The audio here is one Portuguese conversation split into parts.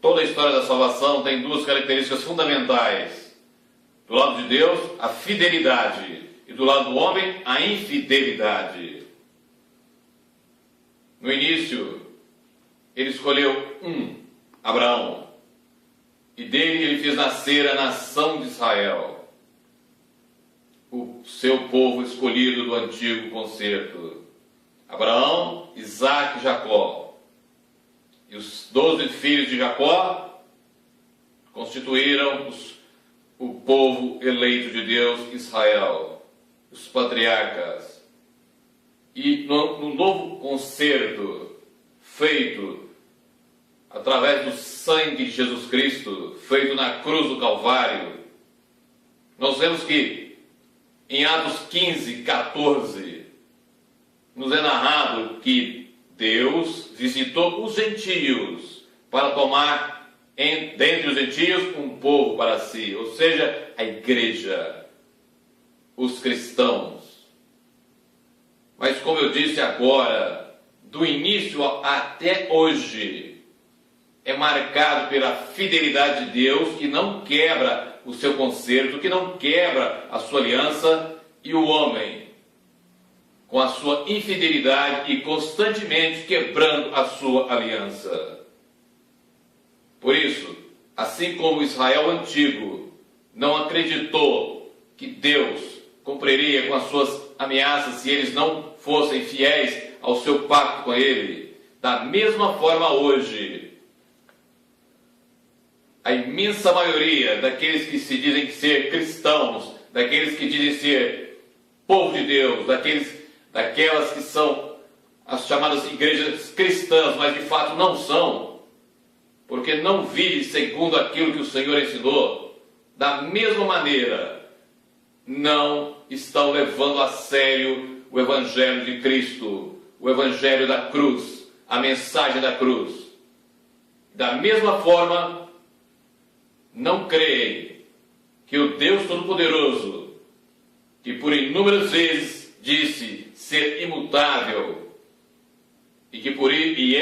Toda a história da salvação tem duas características fundamentais. Do lado de Deus, a fidelidade, e do lado do homem, a infidelidade. No início, ele escolheu Abraão, e dele ele fez nascer a nação de Israel, o seu povo escolhido do antigo concerto. Abraão, Isaque e Jacó. E os 12 filhos de Jacó constituíram o povo eleito de Deus, Israel, os patriarcas. E no novo concerto, feito através do sangue de Jesus Cristo, feito na cruz do Calvário, nós vemos que em Atos 15, 14, nos é narrado que Deus visitou os gentios para tomar dentre os gentios um povo para si, ou seja, a igreja, os cristãos. Mas como eu disse agora, do início até hoje, é marcado pela fidelidade de Deus, que não quebra o seu concerto, que não quebra a sua aliança, e o homem, com a sua infidelidade e constantemente quebrando a sua aliança. Por isso, assim como Israel antigo não acreditou que Deus cumpriria com as suas ameaças se eles não fossem fiéis ao seu pacto com ele, da mesma forma hoje, a imensa maioria daqueles que se dizem ser cristãos, daqueles que dizem ser povo de Deus, daquelas que são as chamadas igrejas cristãs, mas de fato não são, porque não vivem segundo aquilo que o Senhor ensinou, da mesma maneira, não estão levando a sério o Evangelho de Cristo, o Evangelho da cruz, a mensagem da cruz. Da mesma forma, não creem que o Deus Todo-Poderoso, que por inúmeras vezes disse ser imutável, e que por ele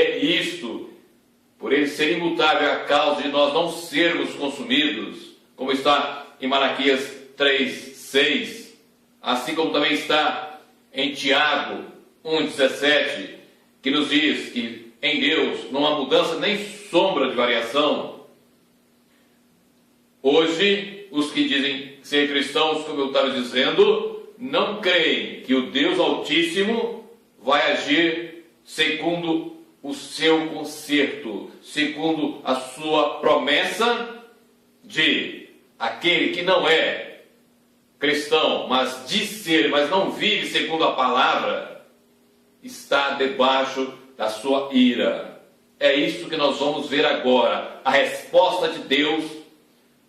ser imutável é a causa de nós não sermos consumidos, como está em Malaquias 3:6, assim como também está em Tiago 1:17, que nos diz que em Deus não há mudança nem sombra de variação. Hoje, os que dizem ser cristãos, como eu estava dizendo, não creem que o Deus Altíssimo vai agir segundo o seu concerto, segundo a sua promessa de aquele que não é cristão, mas diz ser, mas não vive segundo a palavra, está debaixo da sua ira. É isso que nós vamos ver agora, a resposta de Deus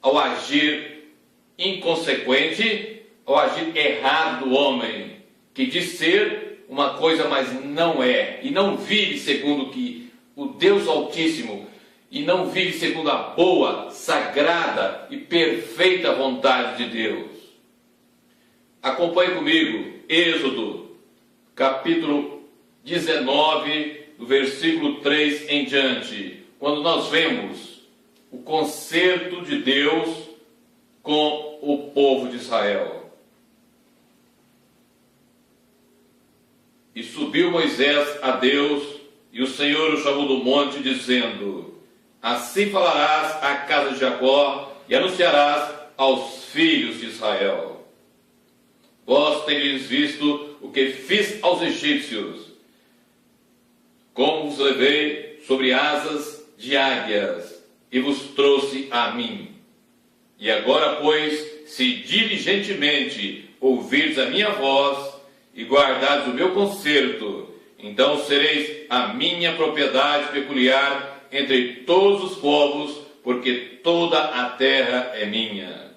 ao agir inconsequente, ao agir errado do homem, que diz ser uma coisa, mas não é, e não vive segundo que o Deus Altíssimo, e não vive segundo a boa, sagrada e perfeita vontade de Deus. Acompanhe comigo, Êxodo, capítulo 19, do versículo 3 em diante, quando nós vemos o concerto de Deus com o povo de Israel. E subiu Moisés a Deus, e o Senhor o chamou do monte, dizendo: assim falarás à casa de Jacó, e anunciarás aos filhos de Israel: vós tendes visto o que fiz aos egípcios, como vos levei sobre asas de águias, e vos trouxe a mim. E agora, pois, se diligentemente ouvirdes a minha voz, e guardares o meu concerto, então sereis a minha propriedade peculiar entre todos os povos, porque toda a terra é minha.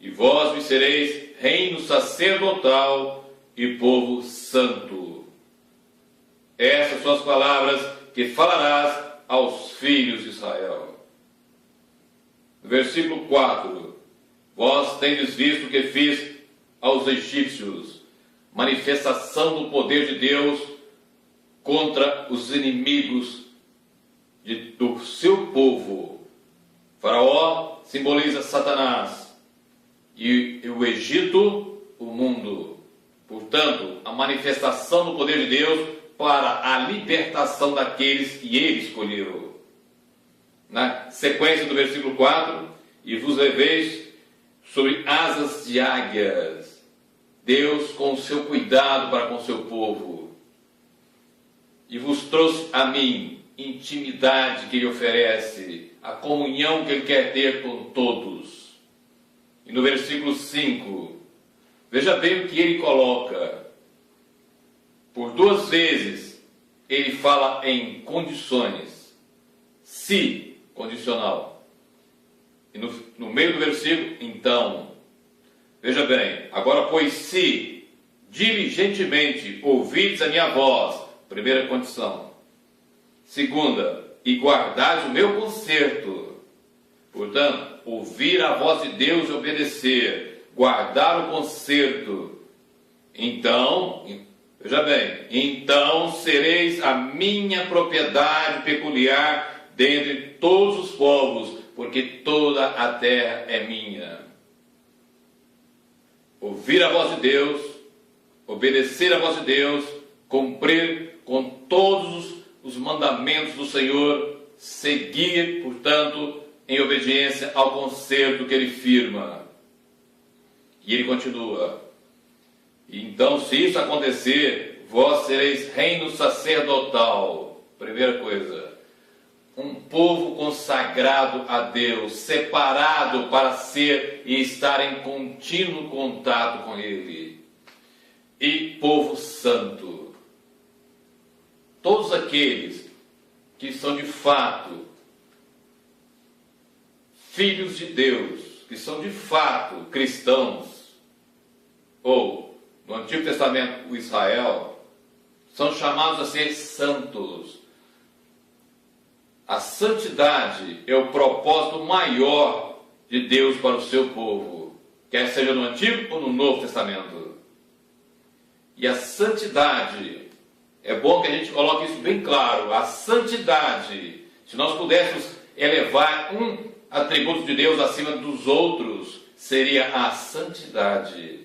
E vós me sereis reino sacerdotal e povo santo. Essas são as palavras que falarás aos filhos de Israel. Versículo 4. Vós tendes visto o que fiz aos egípcios, manifestação do poder de Deus contra os inimigos do seu povo. Faraó simboliza Satanás e o Egito, o mundo. Portanto, a manifestação do poder de Deus para a libertação daqueles que ele escolheu. Na sequência do versículo 4, e vos leveis sobre asas de águias. Deus com o seu cuidado para com o seu povo. E vos trouxe a mim intimidade que ele oferece, a comunhão que ele quer ter com todos. E no versículo 5, veja bem o que ele coloca. Por 2 vezes ele fala em condições. Se, condicional. E no meio do versículo, então. Veja bem, agora pois se diligentemente ouvides a minha voz, primeira condição. Segunda, e guardares o meu conserto. Portanto, ouvir a voz de Deus e obedecer, guardar o conserto. Então, veja bem, então sereis a minha propriedade peculiar dentre todos os povos, porque toda a terra é minha. Ouvir a voz de Deus, obedecer a voz de Deus, cumprir com todos os mandamentos do Senhor, seguir, portanto, em obediência ao conserto que ele firma. E ele continua. Então, se isso acontecer, vós sereis reino sacerdotal. Primeira coisa, um povo consagrado a Deus, separado para ser e estar em contínuo contato com Ele. E povo santo. Todos aqueles que são de fato filhos de Deus, que são de fato cristãos, ou no Antigo Testamento o Israel, são chamados a ser santos. A santidade é o propósito maior de Deus para o seu povo, quer seja no Antigo ou no Novo Testamento. E a santidade, é bom que a gente coloque isso bem claro, a santidade, se nós pudéssemos elevar um atributo de Deus acima dos outros, seria a santidade,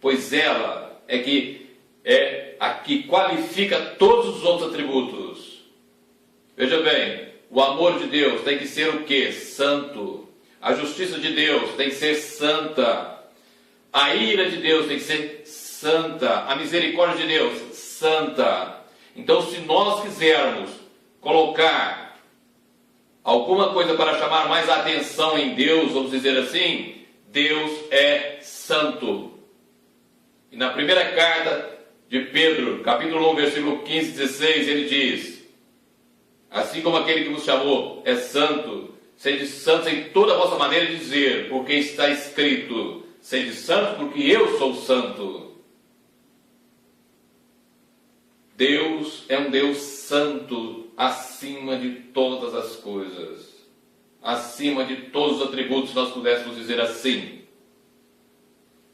pois ela é a que qualifica todos os outros atributos. Veja bem, o amor de Deus tem que ser o quê? Santo. A justiça de Deus tem que ser santa. A ira de Deus tem que ser santa. A misericórdia de Deus, santa. Então, se nós quisermos colocar alguma coisa para chamar mais a atenção em Deus, vamos dizer assim, Deus é santo. E na primeira carta de Pedro, capítulo 1, versículo 15 e 16, ele diz: assim como aquele que vos chamou é santo, sede santos em toda a vossa maneira de dizer, porque está escrito: sede santos, porque eu sou santo. Deus é um Deus santo, acima de todas as coisas, acima de todos os atributos, se nós pudéssemos dizer assim.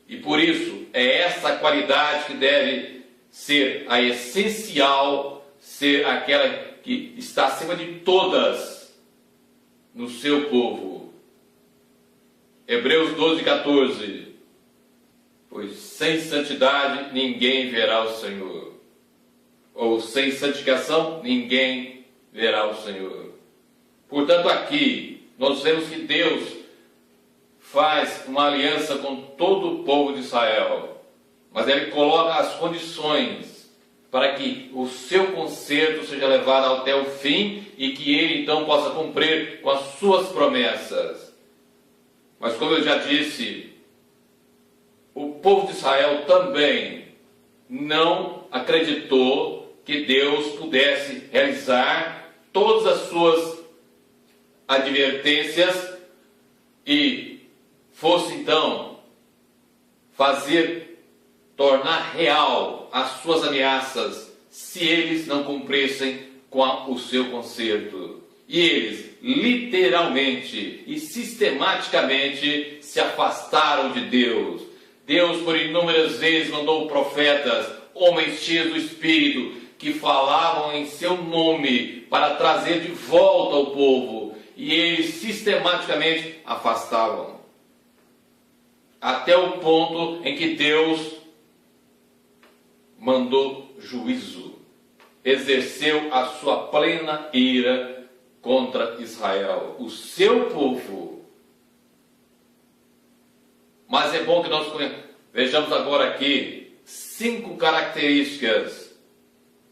E por isso, é essa qualidade que deve ser a essencial, ser aquela que está acima de todas no seu povo. Hebreus 12, 14. Pois sem santidade ninguém verá o Senhor. Ou sem santificação ninguém verá o Senhor. Portanto, aqui nós vemos que Deus faz uma aliança com todo o povo de Israel, mas ele coloca as condições para que o seu conserto seja levado até o fim e que ele então possa cumprir com as suas promessas. Mas como eu já disse, o povo de Israel também não acreditou que Deus pudesse realizar todas as suas advertências e fosse então tornar real as suas ameaças se eles não cumprissem com o seu conserto. E eles literalmente e sistematicamente se afastaram de Deus. Deus por inúmeras vezes mandou profetas, homens cheios do Espírito, que falavam em seu nome para trazer de volta o povo, e eles sistematicamente afastavam. Até o ponto em que Deus mandou juízo, exerceu a sua plena ira contra Israel, o seu povo. Mas é bom que nós vejamos agora aqui 5 características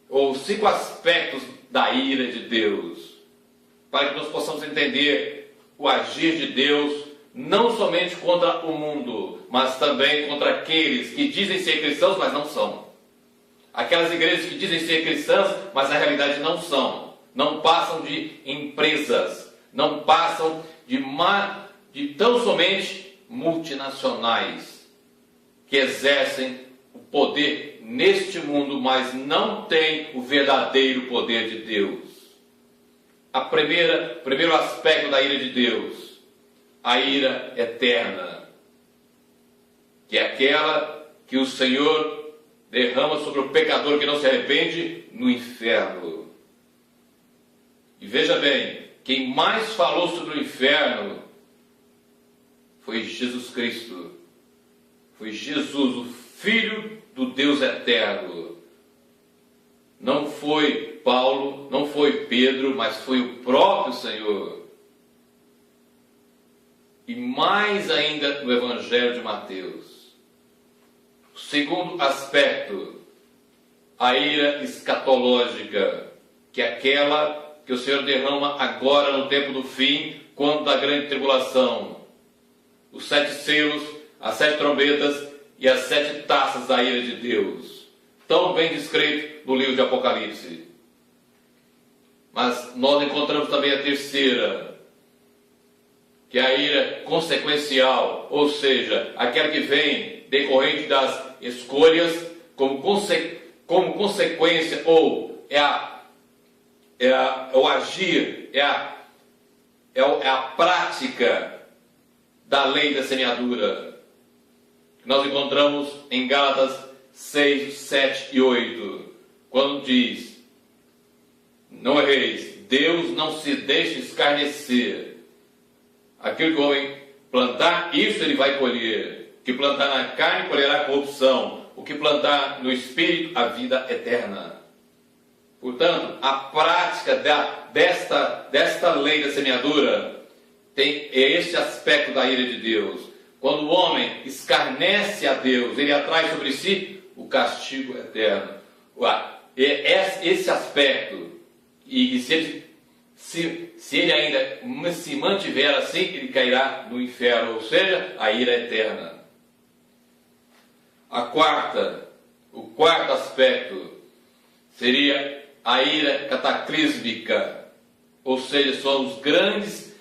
ou 5 aspectos da ira de Deus, para que nós possamos entender o agir de Deus, não somente contra o mundo, mas também contra aqueles que dizem ser cristãos, mas não são. Aquelas igrejas que dizem ser cristãs, mas na realidade não são. Não passam de empresas, não passam de tão somente multinacionais, que exercem o poder neste mundo, mas não têm o verdadeiro poder de Deus. Primeiro aspecto da ira de Deus, a ira eterna, que é aquela que o Senhor derrama sobre o pecador que não se arrepende no inferno. E veja bem, quem mais falou sobre o inferno foi Jesus Cristo. Foi Jesus, o Filho do Deus eterno. Não foi Paulo, não foi Pedro, mas foi o próprio Senhor. E mais ainda no Evangelho de Mateus. O segundo aspecto, a ira escatológica, que é aquela que o Senhor derrama agora no tempo do fim, quando da grande tribulação. Os 7 selos, as 7 trombetas e as 7 taças da ira de Deus, tão bem descrito no livro de Apocalipse. Mas nós encontramos também a terceira, que é a ira consequencial, ou seja, aquela que vem decorrente das escolhas como consequência, ou o agir, é a prática da lei da semeadura, que nós encontramos em Gálatas 6, 7 e 8, quando diz: não erreis, Deus não se deixa escarnecer. Aquilo que o homem plantar, isso ele vai colher. O que plantar na carne, colherá corrupção. O que plantar no espírito, a vida eterna. Portanto, a prática desta lei da semeadura é este aspecto da ira de Deus. Quando o homem escarnece a Deus, ele atrai sobre si o castigo eterno. Esse aspecto, e se ele ainda se mantiver assim, ele cairá no inferno, ou seja, a ira eterna. O quarto aspecto seria a ira cataclísmica, ou seja, são os grandes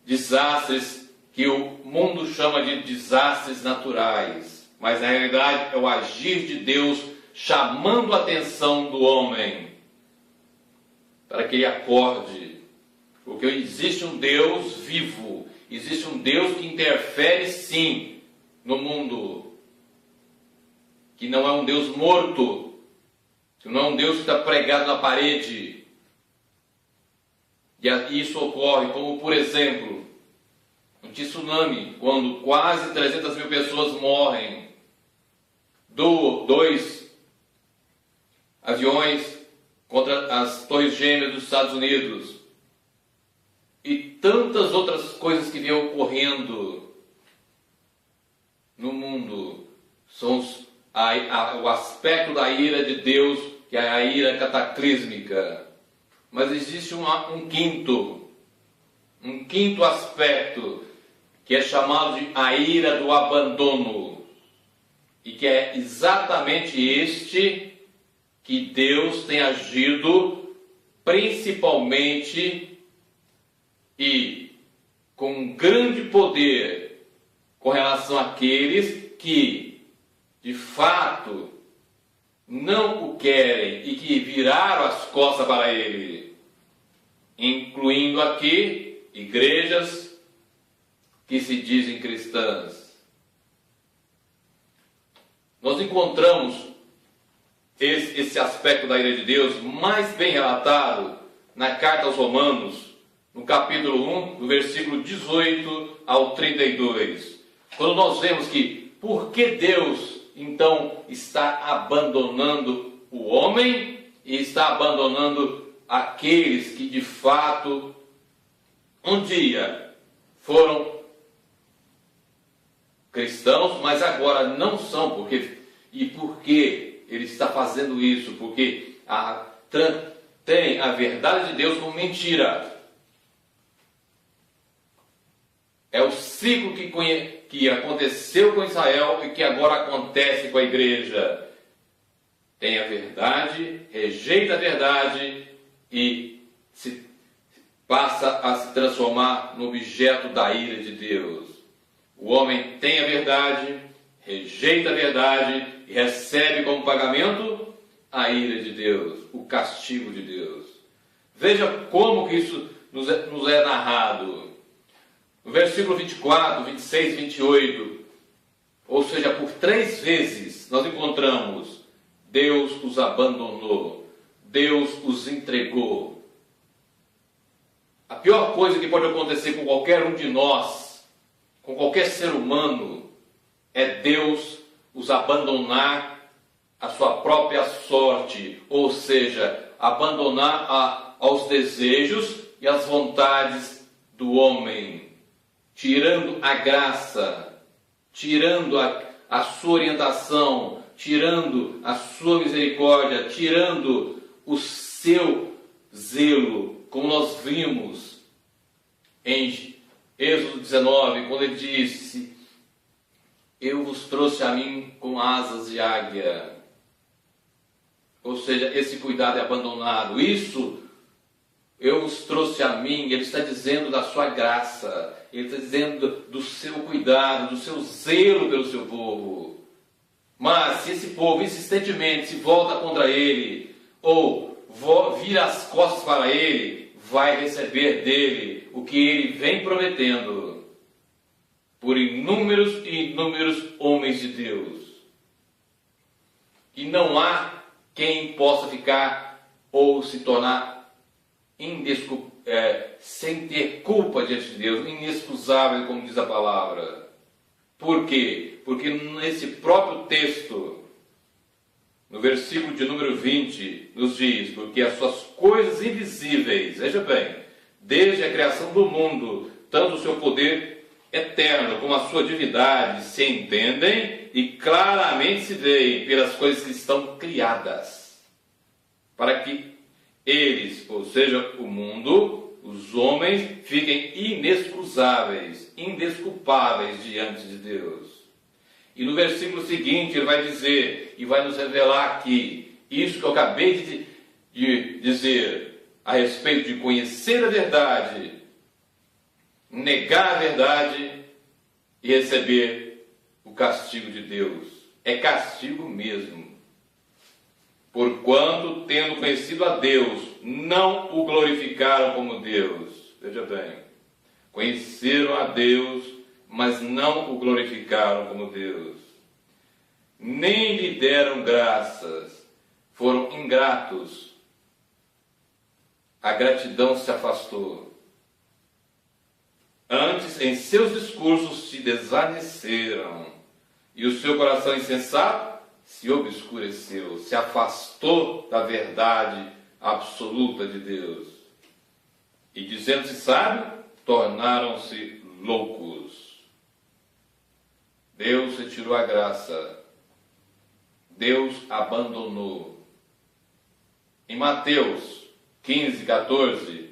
desastres que o mundo chama de desastres naturais, mas na realidade é o agir de Deus chamando a atenção do homem para que ele acorde, porque existe um Deus vivo, existe um Deus que interfere sim no mundo, que não é um Deus morto, que não é um Deus que está pregado na parede. E isso ocorre, como por exemplo, um tsunami, quando quase 300 mil pessoas morrem, 2 aviões contra as Torres Gêmeas dos Estados Unidos, e tantas outras coisas que vêm ocorrendo no mundo, são o aspecto da ira de Deus, que é a ira cataclísmica. Mas existe um quinto aspecto, que é chamado de a ira do abandono, e que é exatamente este que Deus tem agido principalmente e com grande poder com relação àqueles que de fato não o querem e que viraram as costas para ele, incluindo aqui igrejas que se dizem cristãs. Nós encontramos esse aspecto da ira de Deus mais bem relatado na carta aos Romanos, no capítulo 1, do versículo 18 ao 32. Quando nós vemos que por que Deus então está abandonando o homem e está abandonando aqueles que de fato um dia foram cristãos, mas agora não são. Por que ele está fazendo isso? Porque tem a verdade de Deus como mentira. É o ciclo que aconteceu com Israel e que agora acontece com a igreja. Tem a verdade, rejeita a verdade e passa a se transformar no objeto da ira de Deus. O homem tem a verdade, rejeita a verdade e recebe como pagamento a ira de Deus, o castigo de Deus. Veja como que isso nos é narrado. No versículo 24, 26 e 28, ou seja, por 3 vezes nós encontramos: Deus os abandonou, Deus os entregou. A pior coisa que pode acontecer com qualquer um de nós, com qualquer ser humano, é Deus os abandonar à sua própria sorte, ou seja, abandonar aos desejos e às vontades do homem, tirando a graça, tirando a sua orientação, tirando a sua misericórdia, tirando o seu zelo, como nós vimos em Êxodo 19, quando ele disse: eu vos trouxe a mim com asas de águia. Ou seja, esse cuidado é abandonado. Isso, eu vos trouxe a mim, ele está dizendo da sua graça, ele está dizendo do seu cuidado, do seu zelo pelo seu povo. Mas se esse povo insistentemente se volta contra ele, ou vira as costas para ele, vai receber dele o que ele vem prometendo por inúmeros e inúmeros homens de Deus. E não há quem possa ficar ou se tornar sem ter culpa diante de Deus, inexcusável, como diz a palavra. Por quê? Porque nesse próprio texto, no versículo de número 20, nos diz: porque as suas coisas invisíveis, veja bem, desde a criação do mundo, tanto o seu poder eterno como a sua divindade se entendem e claramente se veem pelas coisas que estão criadas, para que eles, ou seja, o mundo, os homens, fiquem inexcusáveis, indesculpáveis diante de Deus. E no versículo seguinte ele vai dizer, e vai nos revelar aqui, isso que eu acabei de dizer, a respeito de conhecer a verdade, negar a verdade e receber o castigo de Deus. É castigo mesmo. Porquanto, tendo conhecido a Deus, não o glorificaram como Deus. Veja bem, conheceram a Deus, mas não o glorificaram como Deus. Nem lhe deram graças, foram ingratos. A gratidão se afastou. Antes, em seus discursos se desvaneceram, e o seu coração insensato se obscureceu, se afastou da verdade absoluta de Deus. E dizendo-se sábio, tornaram-se loucos. Deus retirou a graça. Deus abandonou. Em Mateus 15, 14,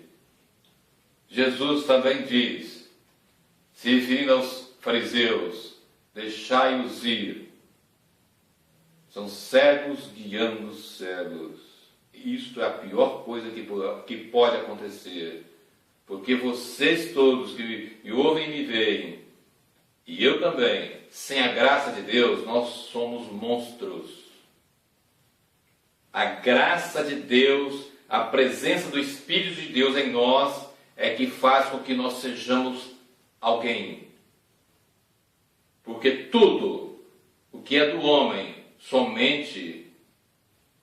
Jesus também diz, se referindo aos fariseus: deixai-os ir. São cegos guiando cegos. Isto é a pior coisa que pode acontecer. Porque vocês todos que me ouvem e me veem, e eu também, sem a graça de Deus, nós somos monstros. A graça de Deus, a presença do Espírito de Deus em nós, é que faz com que nós sejamos alguém. Porque tudo o que é do homem somente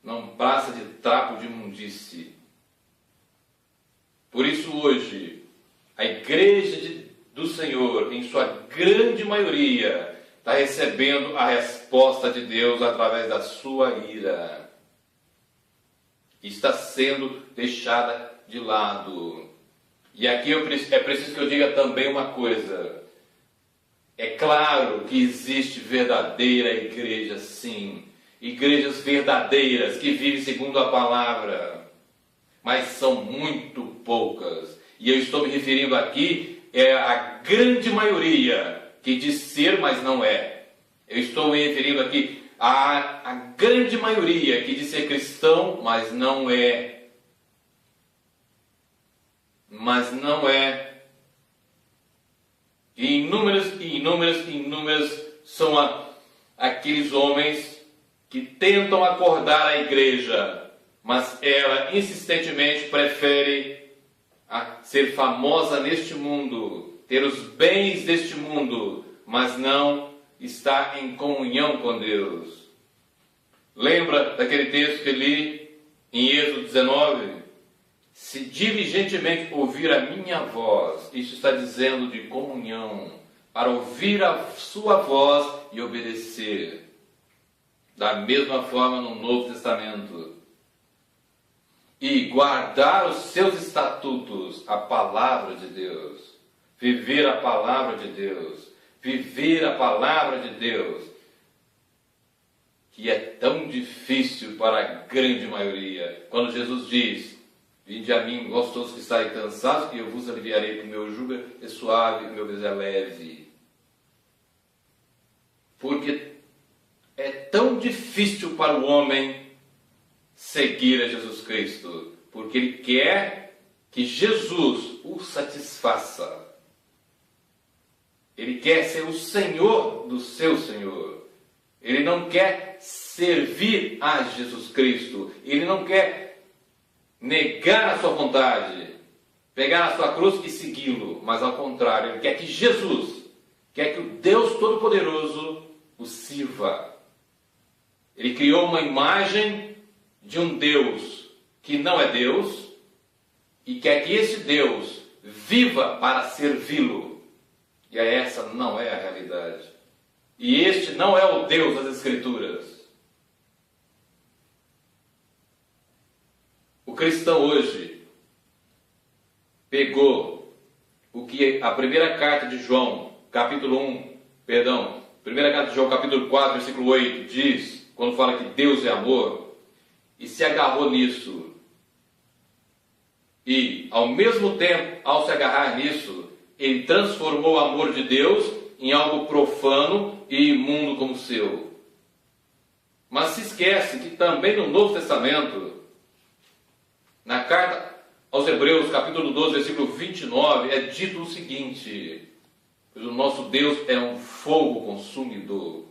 não passa de trapo de imundície. Por isso hoje, a igreja do Senhor, em sua grande maioria, está recebendo a resposta de Deus através da sua ira. Está sendo deixada de lado. E aqui é preciso que eu diga também uma coisa. É claro que existe verdadeira igreja, sim. Igrejas verdadeiras que vivem segundo a palavra. Mas são muito poucas. E eu estou me referindo aqui à grande maioria que diz ser, mas não é. Eu estou me referindo aqui à grande maioria que diz ser cristão, mas não é. Mas não é. E inúmeras são aqueles homens que tentam acordar a igreja, mas ela insistentemente prefere ser famosa neste mundo, ter os bens deste mundo, mas não está em comunhão com Deus. Lembra daquele texto que li em Êxodo 19? Se diligentemente ouvir a minha voz, isso está dizendo de comunhão, para ouvir a sua voz e obedecer. Da mesma forma no Novo Testamento. E guardar os seus estatutos, a palavra de Deus. Viver a palavra de Deus. Viver a palavra de Deus. Que é tão difícil para a grande maioria. Quando Jesus diz: vinde a mim, vós todos que estáis cansados, e eu vos aliviarei, porque o meu jugo é suave e o meu peso é leve. Porque é tão difícil para o homem seguir a Jesus Cristo, porque ele quer que Jesus o satisfaça. Ele quer ser o Senhor do seu Senhor. Ele não quer servir a Jesus Cristo. Ele não quer negar a sua vontade, pegar a sua cruz e segui-lo, mas ao contrário, ele quer que Jesus, quer que o Deus Todo-Poderoso o sirva. Ele criou uma imagem de um Deus que não é Deus e quer que esse Deus viva para servi-lo. E essa não é a realidade. E este não é o Deus das Escrituras. O cristão hoje pegou o que a primeira carta de João, primeira carta de João, capítulo 4, versículo 8, diz, quando fala que Deus é amor, e se agarrou nisso. E, ao mesmo tempo, ao se agarrar nisso, ele transformou o amor de Deus em algo profano e imundo como o seu. Mas se esquece que também no Novo Testamento, na carta aos Hebreus, capítulo 12, versículo 29, é dito o seguinte: pois o nosso Deus é um fogo consumidor.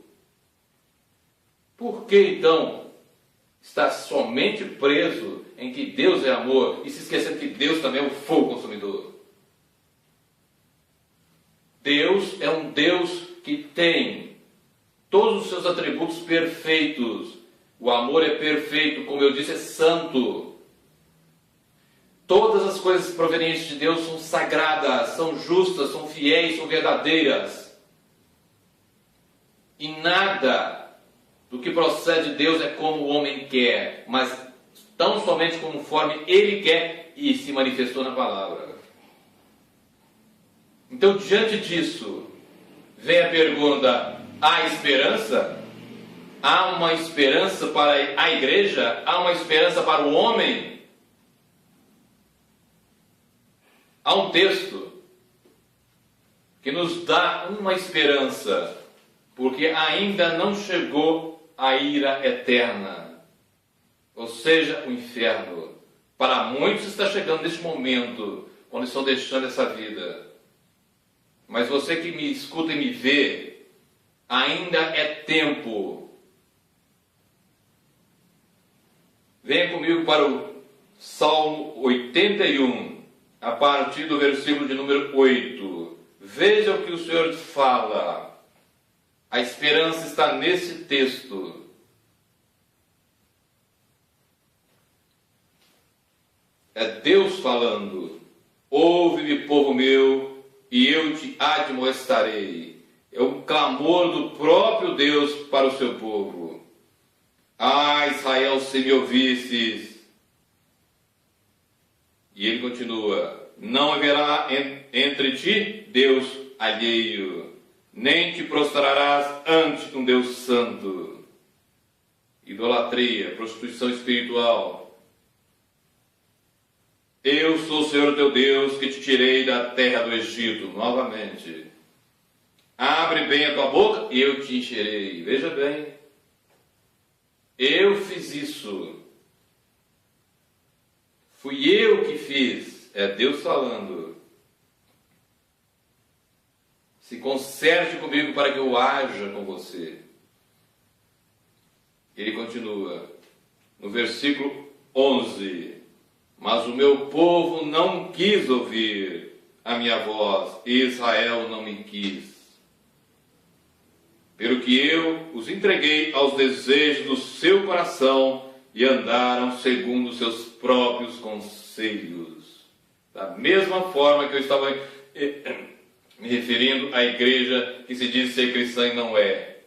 Por que então está somente preso em que Deus é amor e se esquecendo que Deus também é um fogo consumidor? Deus é um Deus que tem todos os seus atributos perfeitos. O amor é perfeito, como eu disse, é santo. Todas as coisas provenientes de Deus são sagradas, são justas, são fiéis, são verdadeiras. E nada do que procede de Deus é como o homem quer, mas tão somente conforme ele quer e se manifestou na palavra. Então, diante disso, vem a pergunta: há esperança? Há uma esperança para a igreja? Há uma esperança para o homem? Há um texto que nos dá uma esperança, porque ainda não chegou a ira eterna, ou seja, o inferno. Para muitos está chegando neste momento, quando estão deixando essa vida. Mas você que me escuta e me vê, ainda é tempo. Venha comigo para o Salmo 81. A partir do versículo de número 8. Veja o que o Senhor fala. A esperança está nesse texto. É Deus falando. Ouve-me, povo meu, e eu te admoestarei. É um clamor do próprio Deus para o seu povo. Ah, Israel, se me ouvisses. E ele continua: não haverá entre ti Deus alheio, nem te prostrarás ante um Deus santo. Idolatria, prostituição espiritual. Eu sou o Senhor teu Deus, que te tirei da terra do Egito. Novamente. Abre bem a tua boca e eu te encherei. Veja bem. Eu fiz isso. Fui eu que fiz. É Deus falando. Se conserte comigo para que eu haja com você. Ele continua no versículo 11. Mas o meu povo não quis ouvir a minha voz, e Israel não me quis. Pelo que eu os entreguei aos desejos do seu coração e andaram segundo os seus próprios conselhos. Da mesma forma que eu estava me referindo à igreja que se diz ser cristã e não é.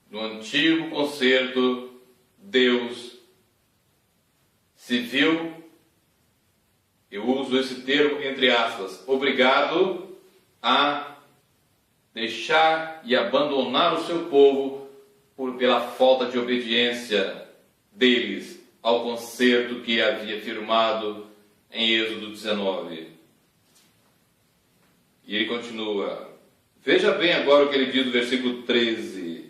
No antigo concerto, Deus se viu, eu uso esse termo entre aspas, obrigado a deixar e abandonar o seu povo pela falta de obediência deles ao concerto que havia firmado em Êxodo 19. E ele continua. Veja bem agora o que ele diz no versículo 13.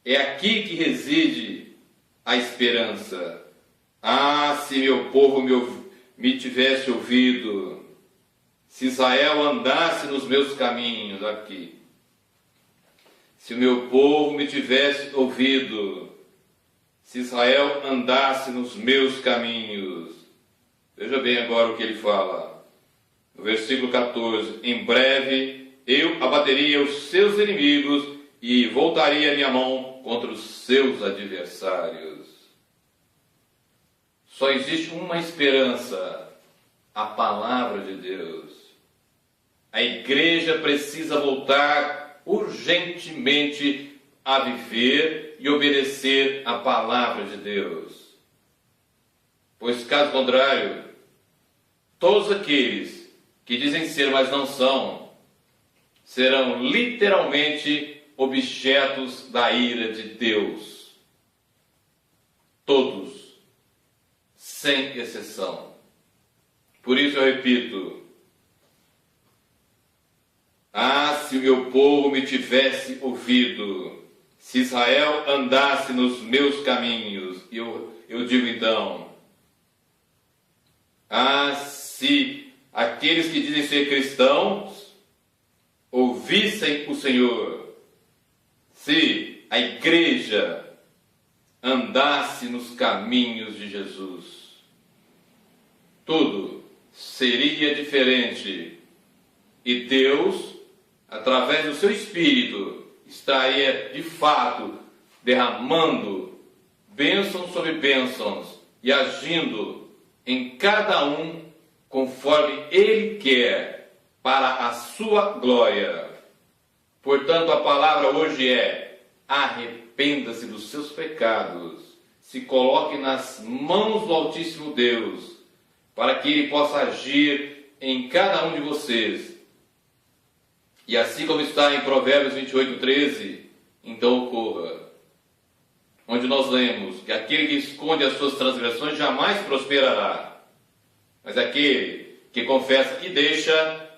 É aqui que reside a esperança. Ah, se meu povo me tivesse ouvido, se Israel andasse nos meus caminhos, aqui. Se o meu povo me tivesse ouvido, se Israel andasse nos meus caminhos. Veja bem agora o que ele fala. No versículo 14, em breve eu abateria os seus inimigos e voltaria a minha mão contra os seus adversários. Só existe uma esperança, a palavra de Deus. A igreja precisa voltar urgentemente a viver e obedecer a palavra de Deus. Pois, caso contrário, todos aqueles que dizem ser, mas não são, serão literalmente objetos da ira de Deus. Todos. Sem exceção. Por isso eu repito. Ah, se o meu povo me tivesse ouvido, se Israel andasse nos meus caminhos, eu digo então, ah, se aqueles que dizem ser cristãos ouvissem o Senhor, se a igreja andasse nos caminhos de Jesus, tudo seria diferente e Deus, através do seu Espírito, estaria de fato derramando bênçãos sobre bênçãos e agindo em cada um conforme Ele quer, para a sua glória. Portanto, a palavra hoje é: arrependa-se dos seus pecados, se coloque nas mãos do Altíssimo Deus, para que Ele possa agir em cada um de vocês. E assim como está em Provérbios 28:13, então ocorra. Onde nós lemos que aquele que esconde as suas transgressões jamais prosperará, mas aquele que confessa e deixa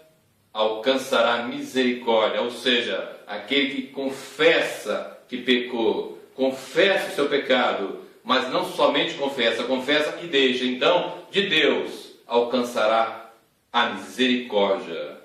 alcançará misericórdia. Ou seja, aquele que confessa que pecou, confessa o seu pecado, mas não somente confessa, confessa e deixa, então de Deus alcançará a misericórdia.